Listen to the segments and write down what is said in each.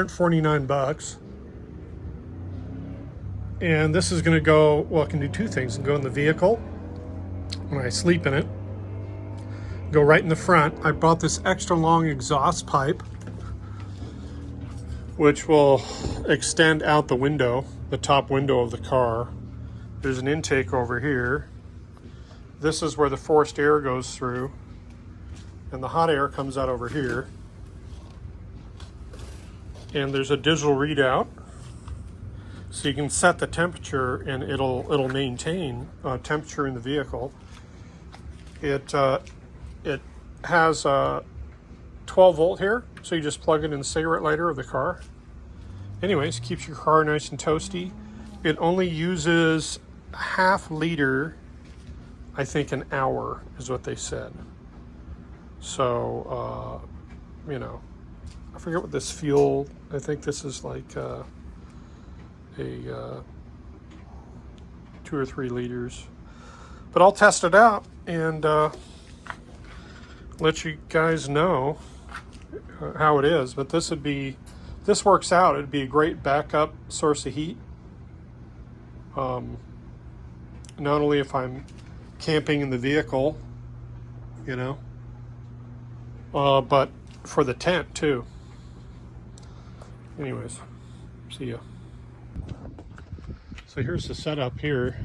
$149. And this is going to go, well, it can do two things. It can go in the vehicle when I sleep in it. Go right in the front. I bought this extra long exhaust pipe, which will extend out the window, the top window of the car. There's an intake over here. This is where the forced air goes through, and the hot air comes out over here. And there's a digital readout, so you can set the temperature, and it'll maintain temperature in the vehicle. It has a 12 volt here, so you just plug it in the cigarette lighter of the car. Anyways, keeps your car nice and toasty. It only uses a half liter, I think, an hour is what they said. So, you know, I forget what this fuel, I think this is like a 2 or 3 liters. But I'll test it out and let you guys know how it is. But this works out. It'd be a great backup source of heat. Not only if I'm camping in the vehicle, you know, but for the tent too. Anyways, see ya. So here's the setup here.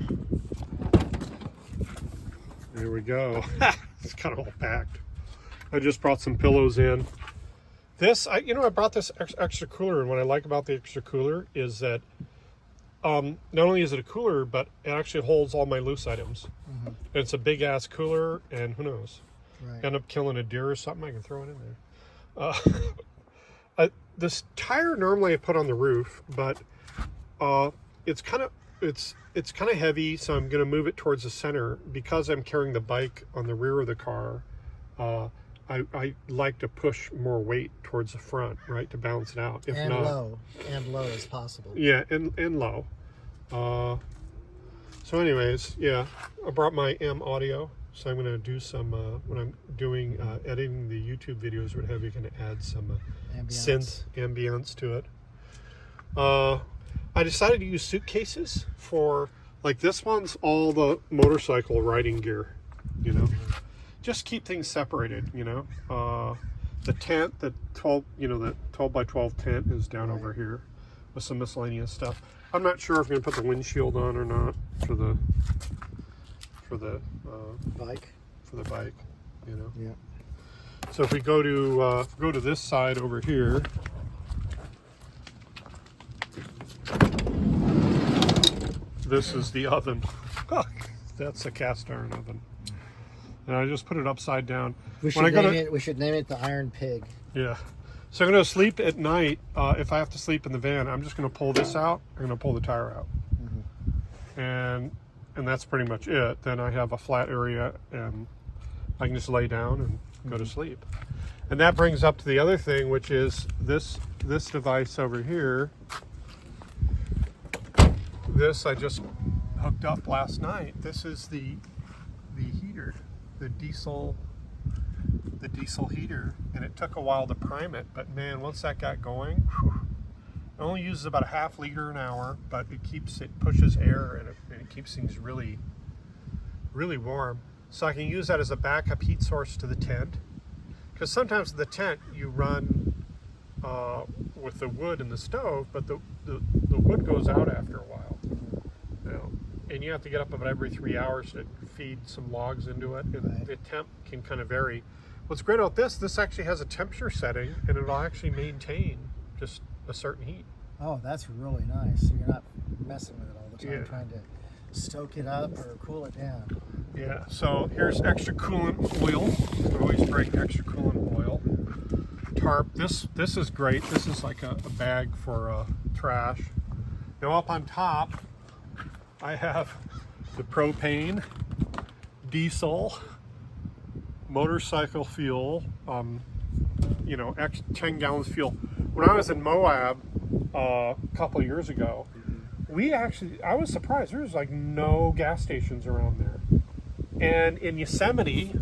There we go. It's kind of all packed. I just brought some pillows in. This, I brought this extra cooler, and what I like about the extra cooler is that not only is it a cooler, but it actually holds all my loose items. Mm-hmm. And it's a big ass cooler, and who knows? Right. End up killing a deer or something, I can throw it in there. This tire normally I put on the roof, but it's kind of heavy, so I'm going to move it towards the center because I'm carrying the bike on the rear of the car. I like to push more weight towards the front, right, to balance it out. If and not, low as possible. Yeah, and low. So anyways, yeah, I brought my M audio, so I'm going to do some, when I'm doing editing the YouTube videos or what have you, going to add some synth ambience to it. I decided to use suitcases for, like, this one's all the motorcycle riding gear, you know. Just keep things separated, you know. The tent, the 12 by 12 tent is down over here with some miscellaneous stuff. I'm not sure if I'm gonna put the windshield on or not for the bike. For the bike, you know. Yeah. So if we go to this side over here, this is the oven. That's a cast iron oven. And I just put it upside down. We should name it the Iron Pig. Yeah. So I'm going to sleep at night. If I have to sleep in the van, I'm just going to pull this out. I'm going to pull the tire out. Mm-hmm. And that's pretty much it. Then I have a flat area and I can just lay down and go to sleep. And that brings up to the other thing, which is this device over here. This I just hooked up last night. This is the heater, the diesel heater, and it took a while to prime it, but man, once that got going, whew, it only uses about a half liter an hour, but it pushes air and it keeps things really, really warm. So I can use that as a backup heat source to the tent, because sometimes the tent you run with the wood in the stove, but the wood goes out after a while, you know, and you have to get up about every 3 hours to feed some logs into it, and right. The temp can kind of vary. What's great about this actually has a temperature setting, and it'll actually maintain just a certain heat. Oh, that's really nice. So you're not messing with it all the time, trying to stoke it up or cool it down. Yeah, so here's extra coolant oil. I always bring extra coolant oil. Tarp, this is great. This is like a bag for trash. Now up on top, I have the propane, diesel, motorcycle fuel, 10 gallons fuel. When I was in Moab a couple of years ago, I was surprised. There was like no gas stations around there. And in Yosemite,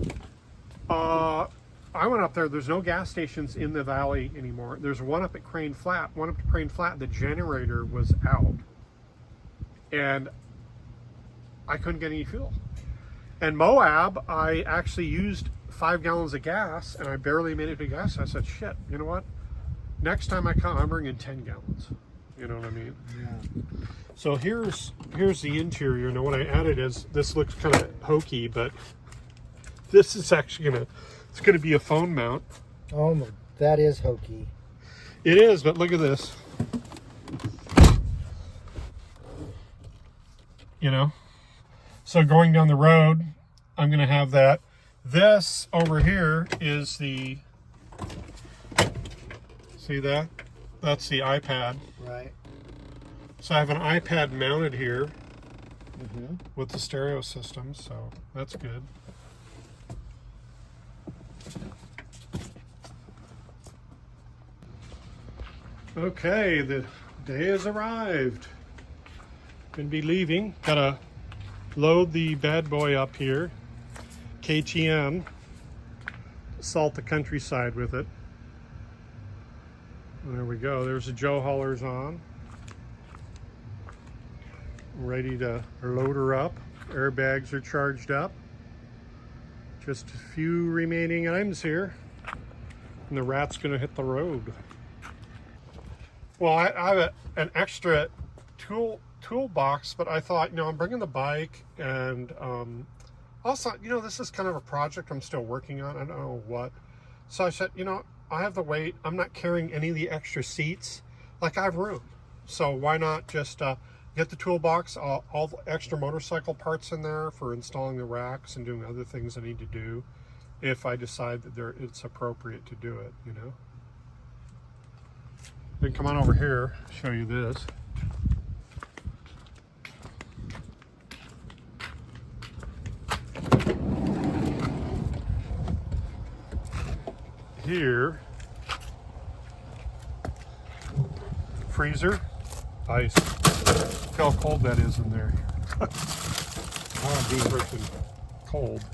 I went up there. There's no gas stations in the valley anymore. There's one up at Crane Flat. One up at Crane Flat, the generator was out. And I couldn't get any fuel. And Moab, I actually used 5 gallons of gas, and I barely made it to gas. I said, shit, you know what? Next time I come, I'm bringing 10 gallons. You know what I mean? Yeah. So here's the interior. Now what I added is, this looks kind of hokey, but this is actually it's gonna be a phone mount. Oh, that is hokey. It is, but look at this. You know? So going down the road, I'm gonna have that. This over here is the, see that? That's the iPad. Right. So I have an iPad mounted here with the stereo system, so that's good. Okay, the day has arrived. Gonna be leaving. Gotta load the bad boy up here. KTM. Salt the countryside with it. There we go. There's the Joe haulers on. Ready to load her up. Airbags are charged up. Just a few remaining items here. And the rat's gonna hit the road. Well, I have an extra toolbox, but I thought, I'm bringing the bike, and also, this is kind of a project I'm still working on. I don't know what. So I said, I have the weight. I'm not carrying any of the extra seats. Like, I have room. So why not just get the toolbox, all the extra motorcycle parts in there for installing the racks and doing other things I need to do if I decide that it's appropriate to do it, Then come on over here, show you this. Here, freezer, ice. Look how cold that is in there. I want to be freaking cold.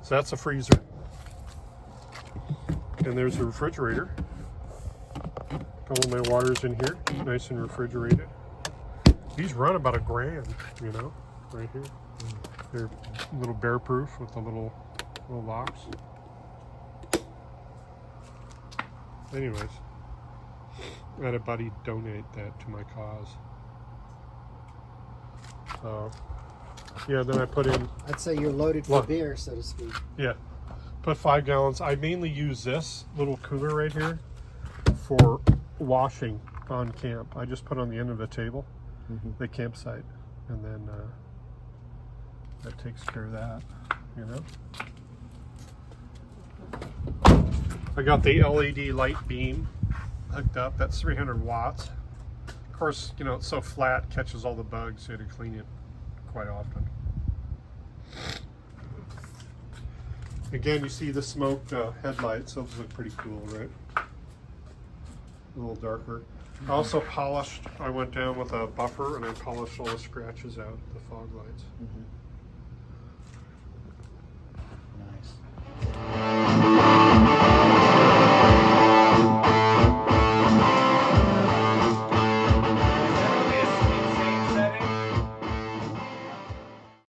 So that's a freezer. And there's a refrigerator. All my water's in here, nice and refrigerated. These run about $1,000, right here. They're a little bear proof with the little locks. Anyways, I had a buddy donate that to my cause. So, yeah, then I put in... I'd say you're loaded for beer, so to speak. Yeah, put 5 gallons. I mainly use this little cooler right here for washing on camp. I just put on the end of the table, the campsite, and then that takes care of that, I got the LED light beam hooked up. That's 300 watts. Of course, it's so flat, catches all the bugs, so you had to clean it quite often. Again, you see the smoked headlights. Those look pretty cool, right? A little darker. I also polished, I went down with a buffer and I polished all the scratches out, the fog lights.